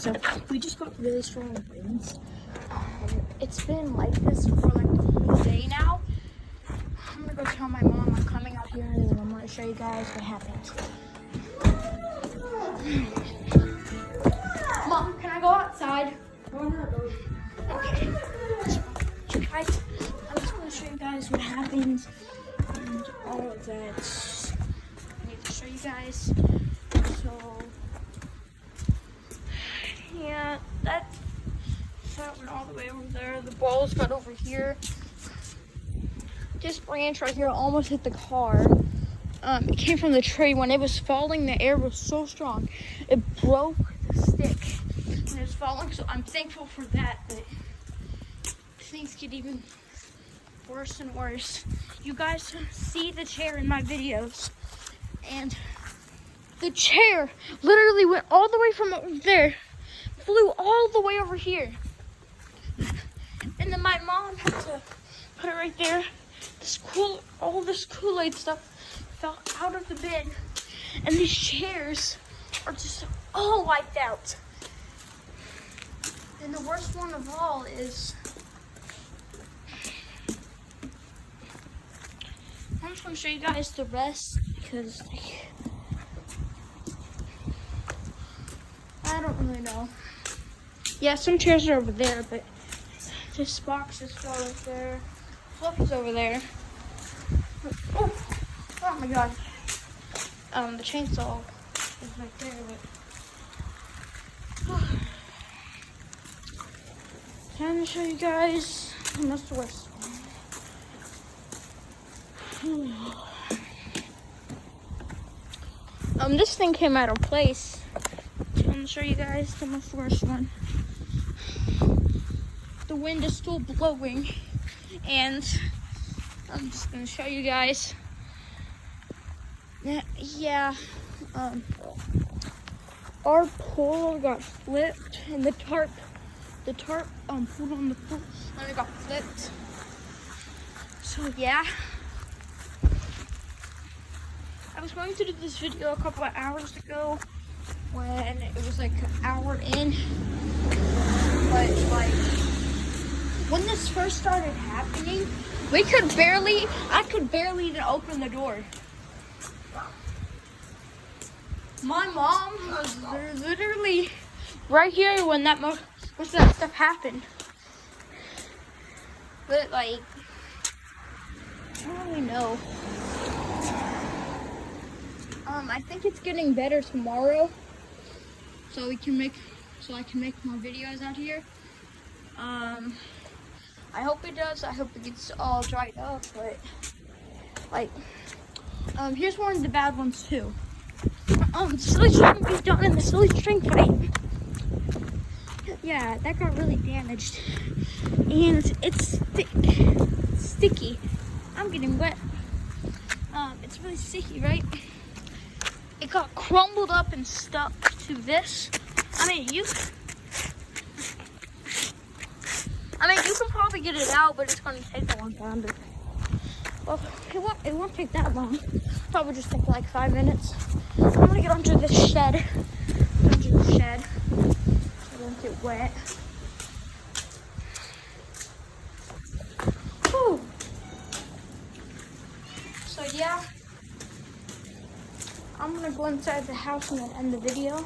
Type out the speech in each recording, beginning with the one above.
So we just got really strong winds. It's been like this for like the whole day now. I'm gonna go tell my mom I'm coming out here and then I'm gonna show you guys what happened. Mom, can I go outside? Okay. Guys, I'm just gonna show you guys what happened and all of that. I need to show you guys. So yeah, that went all the way over there. The balls got over here. This branch right here almost hit the car. It came from the tree. When it was falling, the air was so strong. It broke the stick and it was falling. So I'm thankful for that, but things get even worse and worse. You guys see the chair in my videos, and the chair literally went all the way from over there, flew all the way over here. And then my mom had to put it right there. All this Kool-Aid stuff fell out of the bin. And these chairs are just all wiped out. And the worst one of all is, I'm just gonna show you guys the rest because I don't really know. Yeah, some chairs are over there, but this box is still right there. Fluffy's over there. Oh my god. The chainsaw is right there, but time to show you guys the worst one. This thing came out of place. I'm gonna show you guys the most worst one. The wind is still blowing, and I'm just gonna show you guys. Yeah, our pole got flipped, and the tarp pulled on the pole, and it got flipped. So yeah, I was going to do this video a couple of hours ago when it was like an hour in, but like when this first started happening, I could barely even open the door. My mom was literally right here when that stuff happened. But like, I don't really know. I think it's getting better tomorrow, so I can make more videos out here. I hope it does. I hope it gets all dried up, but like, here's one of the bad ones too. The silly string is done in the silly string fight. Yeah, that got really damaged, and it's sticky. I'm getting wet. It's really sticky, right? It got crumbled up and stuck to this. I mean, you can probably get it out, but it's going to take a long time. But, well, it won't take that long. Probably just take like 5 minutes. I'm going to get under this shed. Under the shed. So it won't get wet. Whew. So, yeah. I'm going to go inside the house and then end the video.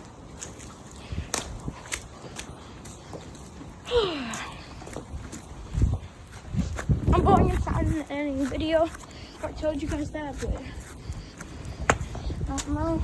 I'm going inside and ending the video. I told you guys that, but I don't know.